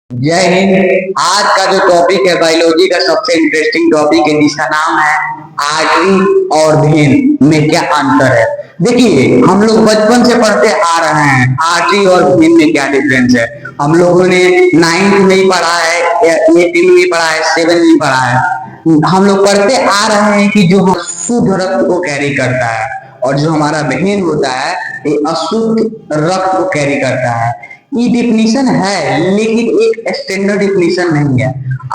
जय हिंद। आज का जो टॉपिक है बायोलॉजी का सबसे इंटरेस्टिंग टॉपिक है जिसका नाम है आर्टरी और वेन में क्या अंतर है। देखिए हम लोग बचपन से पढ़ते आ रहे हैं आर्टरी और वेन में क्या डिफरेंस है। हम लोगों ने नाइन्थ में ही पढ़ा है, एट में ही पढ़ा है, सेवन में ही पढ़ा है। हम लोग पढ़ते आ रहे हैं कि जो हम शुद्ध रक्त को कैरी करता है और जो हमारा वेन होता है ये अशुद्ध रक्त को कैरी करता है। ये डिफिनीशन है लेकिन एक स्टैंडर्ड डिफिनीशन नहीं है।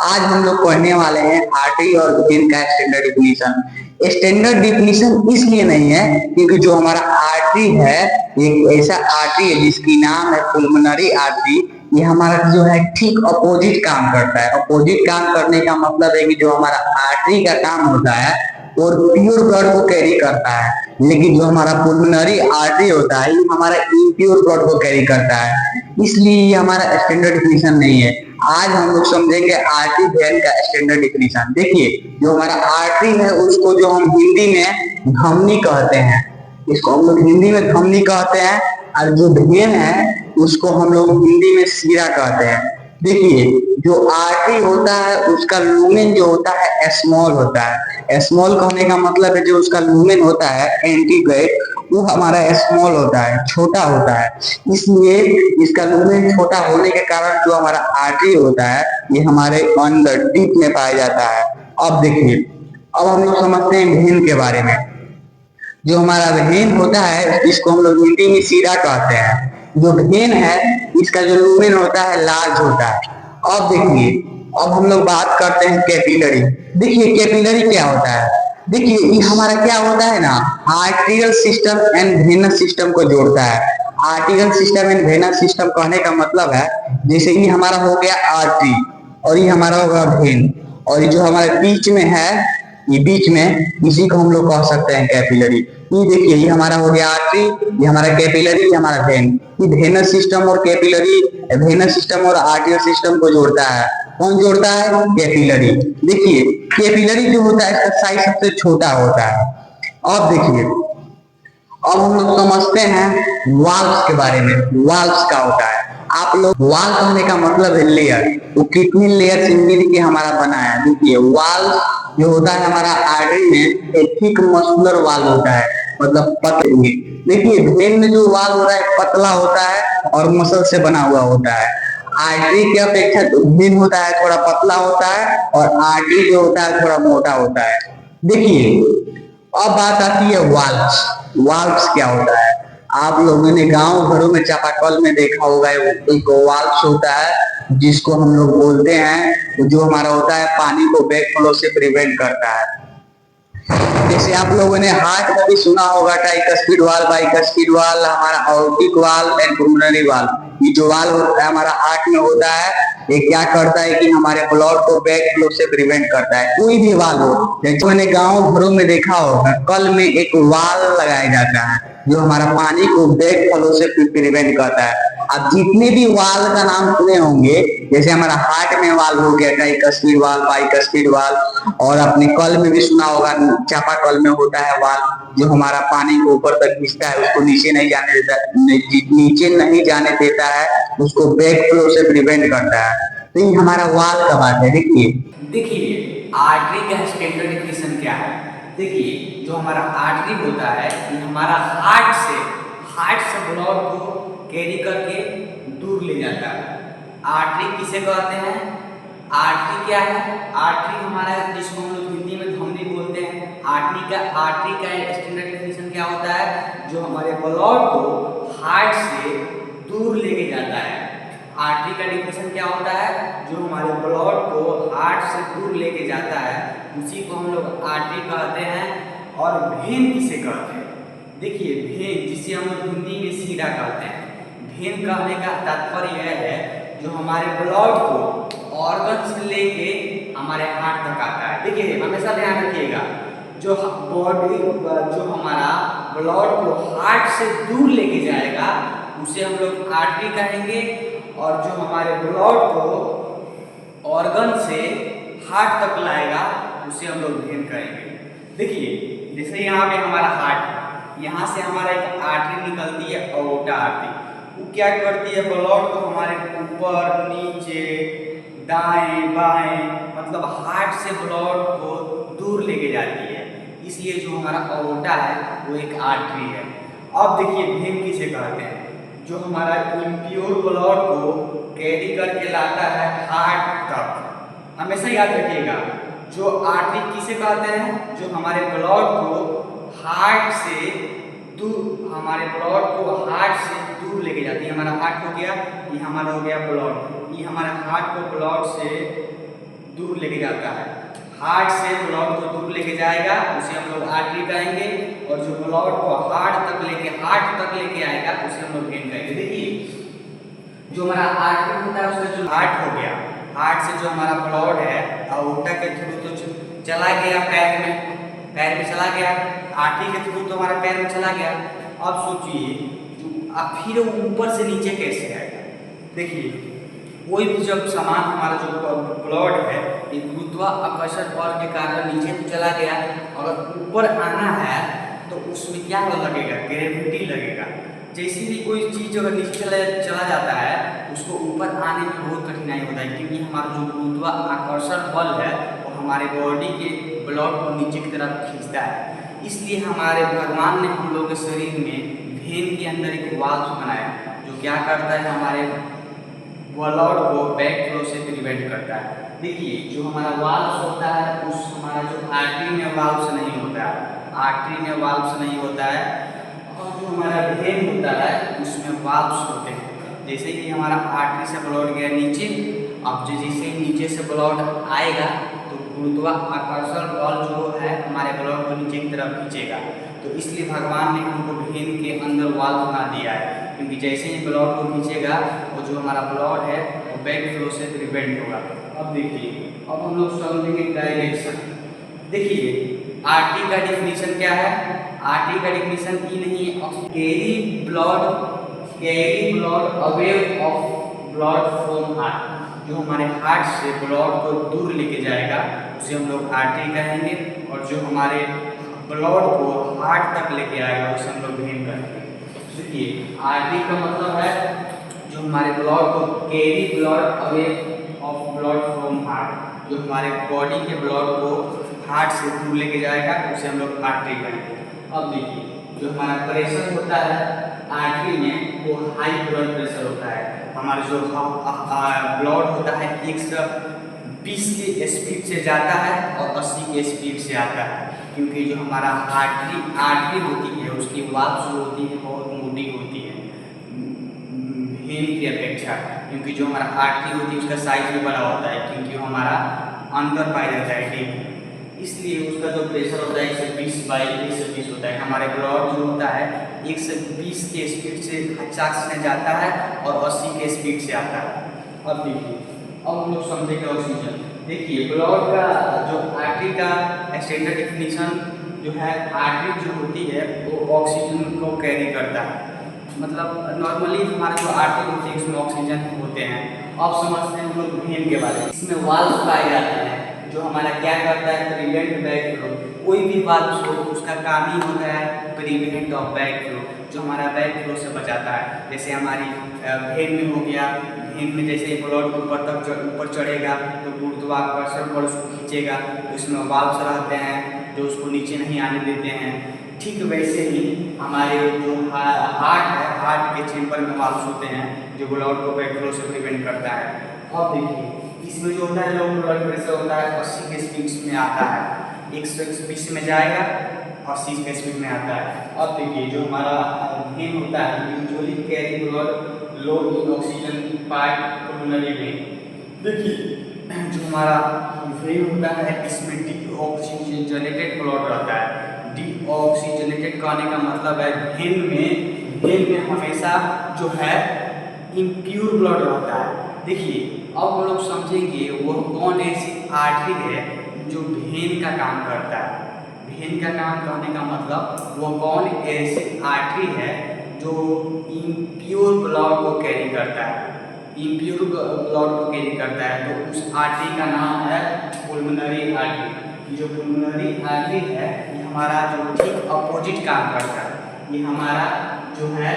आज हम लोग पढ़ने वाले हैं आर्टरी और वेन का स्टैंडर्ड डिफिनीशन। स्टैंडर्ड डिफिनीशन इसलिए नहीं है क्योंकि जो हमारा आर्टरी है एक ऐसा आर्टरी है जिसकी नाम है पुल्मोनरी आर्टरी। ये हमारा जो है ठीक अपोजिट काम करता है। अपोजिट काम करने का मतलब है कि जो हमारा आर्टरी का काम होता है और प्योर ब्लड को कैरी करता है, लेकिन जो हमारा पुल्मोनरी आर्टरी होता है ये हमारा इम्प्योर ब्लड को कैरी करता है। इसलिए ये हमारा स्टैंडर्ड डिफिनीशन नहीं है। आज हम लोग समझेंगे आर्टरी वेन का स्टैंडर्ड डिफिनीशन। देखिए जो हमारा आर्टरी है उसको जो हम हिंदी में धमनी कहते हैं, इसको हम लोग हिंदी में धमनी कहते हैं। और जो वेन है उसको हम लोग हिंदी में सीरा कहते हैं। देखिए जो आर्टरी होता है उसका लूमेन जो होता है स्मॉल होता है। स्मॉल कहने का मतलब है जो उसका लूमेन होता है एंटीग्रेट वो हमारा स्मॉल होता है, छोटा होता है। इसलिए इसका लूमेन छोटा होने के कारण जो हमारा आर्टरी होता है ये हमारे अंदर डीप में पाया जाता है। अब देखिए अब हम लोग समझते हैं वेन के बारे में। जो हमारा वेन होता है इसको हम लोग हिंदी में सीरा कहते हैं। जो वेन है इसका जो लूमेन होता है लार्ज होता है। अब देखिए अब हम लोग बात करते हैं कैपिलरी। देखिए कैपिलरी क्या होता है। देखिए ये हमारा क्या होता है ना, arterial system and venous system को जोड़ता है। Arterial system and venous system कहने का मतलब है जैसे ये हमारा हो गया आर्टरी और ये हमारा होगा वेन, और ये जो हमारे बीच में है ये बीच में इसी को हम लोग कह सकते हैं कैपिलरी। ये देखिए ये हमारा हो गया आर्टरी, ये हमारा कैपिलरी, ये हमारा वेन। ये वेनस सिस्टम और कैपिलरी, वेनस सिस्टम और आर्टरियल सिस्टम को जोड़ता है। कौन जोड़ता है? कैपिलरी। देखिए कैपिलरी जो होता है इसका साइज सबसे छोटा होता है। अब देखिए अब हम लोग समझते हैं वाल्व्स के बारे में। वाल्व्स का होता है, आप लोग वाल्व कहने का मतलब है लेयर, वो कितनी लेयर से मिल के हमारा बना है। देखिए वाल्व जो होता है हमारा आर्टरी में एक थिक मस्कुलर वाल्व होता है, मतलब पतली। देखिए वेन में जो वाल्व होता है पतला होता है और मसल से बना हुआ होता है। आर्टरी की अपेक्षा वेन होता है थोड़ा पतला होता है और आर्टरी जो होता है थोड़ा मोटा होता है। देखिए अब बात आती है वाल्व्स। वाल्व्स क्या होता है? आप लोगों ने गांव घरों में चापाकल में देखा होगा एक वाल्व्स होता है जिसको हम लोग बोलते हैं, जो हमारा होता है पानी को बैक फ्लो से प्रिवेंट करता है। जैसे आप लोगों ने हार्ट में भी सुना होगा ट्राइकस्पिड वाल्व, बाइकस्पिड वाल्व, हमारा ऑर्टिक वाल्व एंड पुल्मोनरी वाल्व। ये जो वाल्व होता है हमारा हार्ट में होता है ये क्या करता है कि हमारे ब्लड को बैक फ्लो से प्रिवेंट करता है। कोई भी वाल्व हो, जैसे मैंने गांव घरों में देखा होगा कल में एक वाल्व लगाया जाता है जो हमारा पानी को बैक फ्लो से प्रिवेंट करता है। अब जितने भी वाल्व का नाम सुने होंगे जैसे हमारा हार्ट में वाल्व हो गया ट्राइकस्पिड वाल्व, बाइकस्पिड वाल्व, और अपने कल में भी सुना होगा चापा कल में होता है वाल्व जो हमारा पानी को ऊपर तक खींचता है, उसको नीचे नहीं जाने देता, नीचे नहीं जाने देता है, उसको बैक फ्लो से प्रिवेंट करता है। तो ये हमारा वाल्व का बात है। देखिए देखिए आर्टरी का स्टैंडर्ड डिफिनेशन क्या है। देखिए जो हमारा आर्टरी होता है ये हमारा हार्ट से ब्लड को कैरी करके दूर ले जाता है। आर्टरी किसे कहते हैं? आर्टरी क्या है? आर्टरी हमारा जिसको हम लोग हिंदी में धमनी बोलते हैं। आर्टरी का स्टैंडर्ड डिफिनेशन क्या होता है? जो हमारे ब्लड को हार्ट से दूर लेके जाता है। आर्टरी का डिफिनेशन क्या होता है? जो हमारे ब्लड को हार्ट से दूर लेके जाता है उसी को हम लोग आर्टरी कहते हैं। और वेन किसे कहते हैं? देखिए वेन जिसे हम लोग हिंदी में सीरा कहते हैं। वेन कहने का तात्पर्य यह है जो हमारे ब्लड को ऑर्गन से लेके हमारे हार्ट तक आता है। देखिए हमेशा ध्यान रखिएगा जो बॉडी जो हमारा ब्लड को हार्ट से दूर लेके जाएगा उसे हम लोग आर्टरी कहेंगे, और जो हमारे ब्लड को ऑर्गन से हार्ट तक लाएगा उसे हम लोग वेन कहेंगे। देखिए जैसे यहाँ पे हमारा हार्ट है, यहाँ से हमारा एक आर्टरी निकलती है अओर्टा आर्टरी। वो क्या करती है, ब्लड को हमारे ऊपर नीचे दाएं बाएं मतलब हार्ट से ब्लड को दूर लेके जाती है। इसलिए जो हमारा अओर्टा है वो एक आर्टरी है। अब देखिए वेन किसे कहते हैं, जो हमारा इम्प्योर ब्लड को कैरी करके लाता है हार्ट तक। हमेशा याद रखिएगा, जो आर्टरी किसे कहते हैं, जो हमारे ब्लड को हार्ट से दूर, हमारे ब्लड को हार्ट से दूर लेके जाती है। हमारा हार्ट हो गया, ये हमारा हो गया ब्लड, ये हमारे हार्ट को ब्लड से दूर लेके जाता है। हार्ट से ब्लड को दूर लेके जाएगा उसे हम लोग आर्टरी कहेंगे, और जो ब्लड को हार्ट तक लेके आएगा उसे हम लोग वेन कहेंगे। देखिए जो हमारा आर्टरी होता है उसका जो हार्ट हो गया, हार्ट से जो हमारा ब्लड है अओर्टा के थ्रू तो चला गया पैर में चला गया, आर्टरी के थ्रू तो हमारे पैर में चला गया। अब सोचिए अब फिर ऊपर से नीचे कैसे आएगा। देखिए कोई भी जब सामान हमारा जो ब्लड है ये गुरुत्वाकर्षण बल के कारण नीचे तो चला गया, अगर ऊपर आना है तो उसमें क्या लगेगा, ग्रेविटी लगेगा। जैसे भी कोई चीज़ अगर नीचे चला जाता है उसको ऊपर आने में बहुत कठिनाई होता है, क्योंकि हमारा जो गुरुत्वाकर्षण बल है वो हमारे बॉडी के ब्लड को नीचे की तरफ खींचता है। इसलिए हमारे भगवान ने हम लोग के शरीर में वेन के अंदर एक वाल्व बनाया जो क्या करता है, हमारे ब्लड को बैक फ्लो से प्रिवेंट करता है। देखिए जो हमारा वाल्व होता है उस हमारा जो आर्टरी में वाल्व से नहीं होता है, आर्टरी में वाल्व से नहीं होता है, और जो हमारा वेन होता है उसमें वाल्व्स होते हैं। जैसे कि हमारा आर्टरी से ब्लड गया नीचे, अब जैसे ही नीचे से ब्लड आएगा तो गुरुत्वाकर्षण बल जो है हमारे ब्लड को नीचे की तरफ खींचेगा। तो इसलिए भगवान ने हमको वेन के अंदर वाल्व बना दिया है, क्योंकि जैसे ही ब्लड को खींचेगा वो जो हमारा ब्लड है वो बैक फ्लो से प्रिवेंट होगा। अब देखिए अब हम लोग समझेंगे डायरेक्शन। देखिए आरटी का डिफिनीशन क्या है, आरटी का डिफिनीशन ई नहीं है, carry blood away of blood from heart, जो हमारे हार्ट से ब्लड को दूर लेके जाएगा उसे हम लोग आर्टरी कहेंगे, और जो हमारे ब्लड को हार्ट तक लेके आएगा उसे हम लोग वेन कहेंगे। देखिए आर्टरी का मतलब है जो हमारे ब्लड को carry blood away of blood from heart, जो हमारे बॉडी के ब्लड को हार्ट से दूर लेके जाएगा उसे हम लोग आर्टरी कहेंगे। अब देखिए जो हमारा प्रेशर होता है आर्टरी में वो हाई ब्लड प्रेशर होता है। हमारा जो ब्लड होता है 120 के स्पीड से जाता है और 80 के स्पीड से आता है, क्योंकि जो हमारा आर्टरी होती है उसकी वाल्व जो होती है बहुत मोटी होती है वेन की अपेक्षा, क्योंकि जो हमारा आर्टरी होती है उसका साइज भी बड़ा होता है, क्योंकि वो हमारा अंदर पाया जाता है डीप, इसलिए उसका जो प्रेशर होता है 120/120 होता है। हमारे ब्लड जो होता है 120 के स्पीड से चाक में जाता है और 80 के स्पीड से आता है। अब देखिए अब हम लोग समझेंगे ऑक्सीजन। देखिए ब्लड का जो आर्टरी का स्टैंडर्ड डिफिनीशन जो है, आर्टरी जो होती है वो ऑक्सीजन को कैरी करता है, मतलब नॉर्मली हमारे जो आर्टरी होती है उसमें ऑक्सीजन होते हैं। अब समझते हैं हम लोग वेन के बारे में। इसमें वाल्व पाए जाते हैं जो हमारा क्या करता है, प्रिवेंट बैक फ्लो। कोई भी वाल्व हो उसका काम ही होता है प्रिवेंट ऑफ बैक फ्लो, जो हमारा बैक फ्लो से बचाता है। जैसे हमारी वेन में हो गया, वेन में जैसे ब्लड ऊपर चढ़ेगा तो गुरुत्वाकर्षण बल उसको खींचेगा, तो इसमें वाल्व्स रहते हैं जो उसको नीचे नहीं आने देते हैं। ठीक वैसे ही हमारे जो हार्ट है, हार्ट के चेम्बर में वाल्व्स होते हैं जो ब्लड को बैक फ्लो से प्रिवेंट करता है। अब देखिए इसमें जो होता है लो ब्लड प्रेशर होता है 80 के स्पीड में आता है, 120 में जाएगा 80 के स्पीड में आता है। अब देखिए जो हमारा वेन होता है यूजुअली कैरी ब्लड लो इन ऑक्सीजन पार्ट पल्मोनरी वेन। देखिए जो हमारा वेन होता है इसमें डीऑक्सीजनेटेड ब्लड रहता है। डीऑक्सीजनेटेड कहने का मतलब है वेन में हमेशा जो है इम्प्योर ब्लड रहता है। देखिए अब हम लोग समझेंगे वो कौन ऐसी आर्टरी है जो वेन का काम करता है। वेन का काम करने का मतलब वो कौन ऐसी आर्टरी है जो इम्प्योर ब्लड को कैरी करता है, इम्प्योर ब्लड को कैरी करता है, तो उस आर्टरी का नाम है पुल्मोनरी आर्टरी। जो पुल्मोनरी आर्टरी है ये हमारा जो ठीक अपोजिट काम करता है, ये हमारा जो है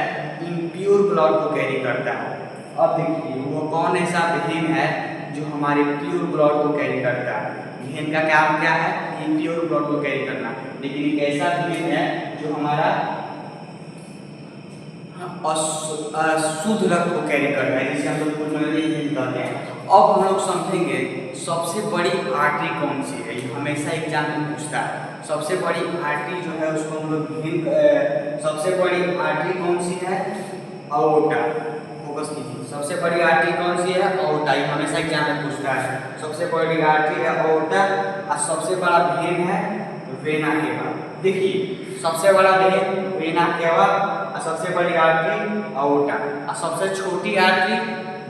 इम्प्योर ब्लड को कैरी करता है। अब देखिए वो कौन ऐसा वेन है जो हमारे प्योर ब्लड को कैरी करता है। वेन का काम क्या है? इम्प्योर ब्लड को कैरी करना। लेकिन एक ऐसा वेन है जो हमारा शुद्ध रक्त को कैरी करता है, जिसे हम लोग पुलमोनरी वेन कहते हैं। अब हम लोग समझेंगे सबसे बड़ी आर्टरी कौन सी है। ये हमेशा एग्जाम में पूछता है। सबसे बड़ी आर्टरी जो है उसको हम लोग सबसे बड़ी आर्टरी कौन सी है? अओर्टा। फोकस कीजिए, सबसे बड़ी आर्टरी कौन सी है? अओर्टा। ये हमेशा एग्जाम में पूछता है। सबसे बड़ी आर्टरी है अओर्टा और सबसे बड़ा वेन है वेना केवा। देखिए सबसे बड़ा वेन वेना केवा और सबसे बड़ी आर्टरी अओर्टा और सबसे छोटी आर्टरी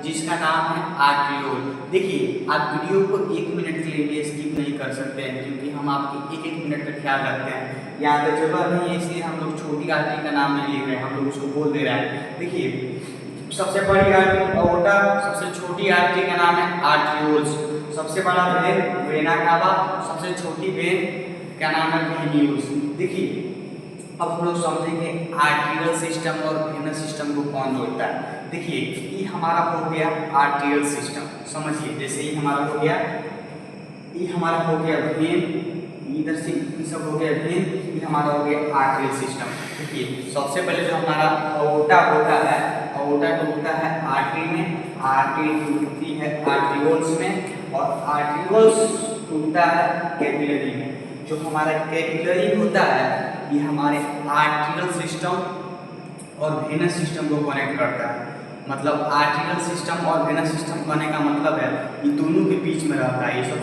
जिसका नाम है आर्टरियोल। देखिए आप वीडियो को 1 मिनट के लिए स्किप नहीं कर सकते हैं, क्योंकि हम आपके एक एक मिनट का ख्याल रखते हैं। यहाँ पे जगह नहीं है, इसलिए हम लोग छोटी आर्टरी का नाम नहीं लिख रहे हैं, हम लोग उसको बोल दे रहे हैं। देखिए सबसे बड़ी आर्टरी अओर्टा, सबसे छोटी आर्टरी का नाम है आर्टरियोल्स, सबसे बड़ा वेन वेना कावा, सबसे छोटी वेन का नाम है वेन्यूल्स। देखिए अब हम लोग समझेंगे आर्टेरियल सिस्टम और वेनस सिस्टम को कौन जोड़ता है। देखिए ये हमारा हो गया आर्टेरियल सिस्टम, समझिए। जैसे ये हमारा हो गया, ये हमारा हो गया वेन, इधर से ये सब हो गया वेन, ये हमारा हो गया आर्टेरियल सिस्टम। देखिए सबसे पहले जो हमारा अओर्टा होता है, अओर्टा टूटता है आर्टरी में, आर्टरी टूटती है आर्टरियोल्स में और आर्टरियोल्स टूटता है कैपिलरी में। जो हमारा कैपिलरी होता है ये हमारे आर्टेरियल सिस्टम और वेनस सिस्टम को कनेक्ट करता है। मतलब आर्टेरियल सिस्टम और वेनस सिस्टम कहने का मतलब है ये दोनों के बीच में रहता है। ये सब